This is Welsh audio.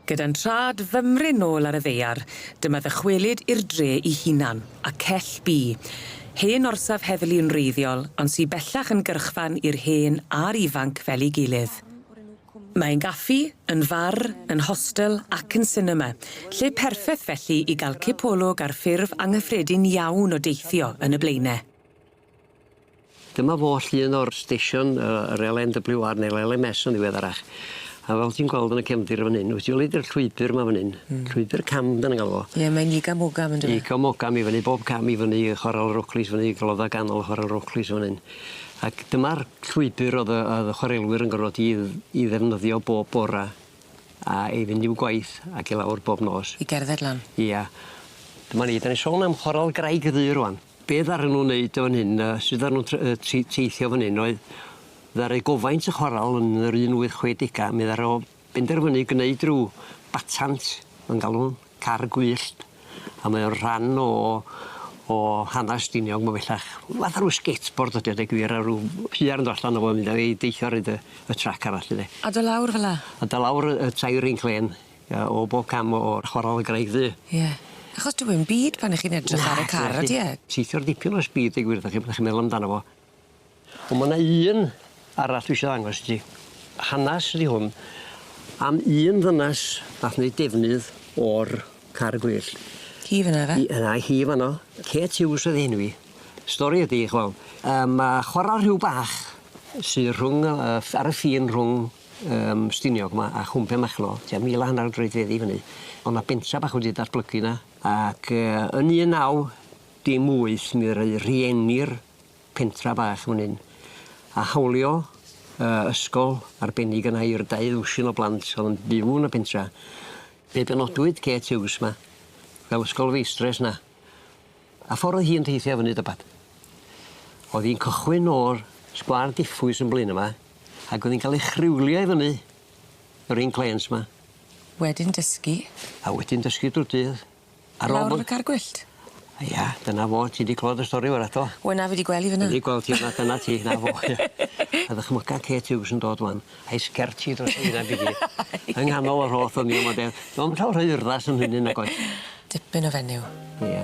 Gyda'n trad fymryn nôl ar y ddaear, dyma ddychwelyd i'r dre ei hunan, a Cell B. Hen orsaf heddlu'n wreiddiol, ond sy bellach yn gyrchfan i'r hen a'r ifanc fel ei gilydd. Mae'n gaffi, yn far, yn hostel ac yn cinema, lle perffeth felly i gael cipolwg ar ffurf anghyffredin iawn o deithio yn y blaenau. Dyma fo llun o'r stesion, yr LNWR neu'r LMS yn ddiweddarach. A fel ti'n gweld yn y cefndir fan hyn, wyt ti'n wneud i'r llwybr yma fan hyn. Llwybr cam, dyna gael fo. Ie, mae'n Iga Mogam yn dweud. Iga Mogam i fyny, bob cam i fyny, chwaral Roclis fyny, glodda ganol chwaral Roclis fan hyn. Ac dyma'r llwybr oedd y chwarelwyr yn gorfod i ddefnyddio bob bora a ei fynd i'w gwaith ac i lawr bob nos. I gerdded lan? Ia. Dyma ni, da ni sôn am chwaral Graig y Ddu rwan. Be ddaru nhw'n neud fan hyn, sydd ar nhw'n teithio fan hyn, oedd ddaru gofaint y chwaral yn yr 1860, mi ddaro benderfynu gwneud rhyw batant, yn galw'n car gwyllt, a mae'n rhan o hanes Stiniog, mae bellach, fath rhyw skateboard ydy, ydy gwir, a rhyw piar yn dod allan o fo, mynd i deithio ar y trac arall, ydy. A dy lawr fel la? A dy lawr y tair un clen, o bob cam o'r chwaral Graig Ddu. Ie. Achos dwi'n byd pan ych chi'n edrych ar y car, ydy e? Teithio'r dipyn o sbyd, gwir, ydych chi'n meddwl amdano fo. Ond mae yna un arall dwi eisiau ddangos i ti. Hanes ydi hwn am un ddynas nath wneud defnydd o'r car gwyllt. Hi fyna fe? Yna, hi fanno. Kate Hughes oedd enw i. Stori ydi, chwal. Mae chwarae rhyw bach sydd rhwng, ar y ffin rhwng Stiniog yma a Chwmpe Machlo, tua 1500 fyny. Ond mae bentra bach wedi datblygu yna. Ac yn 1908 mi rhaid rieni'r pentra bach fan hyn. A hawlio ysgol arbennig yna i'r 2,000 o blant oedd yn byw yn y pentra. Be benodwyd Kate Hughes yma, fel ysgol feistres yna. A ffordd oedd hi'n teithio fyny dybad. Oedd hi'n cychwyn o'r sgwar diffwys yn blaen yma, ac oedd hi'n cael ei chriwlio i fyny yr un clens yma. Wedyn dysgu? A wedyn dysgu drwy'r dydd. Lawr o'r car gwyllt? Ia, dyna fo, ti wedi clywed y stori o'r ato. Wena fi wedi gweld i fyna? Wedi gweld ti yna, dyna ti, na fo. A ddychmyga Kate Hughes yn dod wan, a'i sgerti dros hynna byd. Yng nghanol yr holl o'n i yma, dwi'n llawer o urddas yn hynny na goes. Dipyn o fenyw. Ia.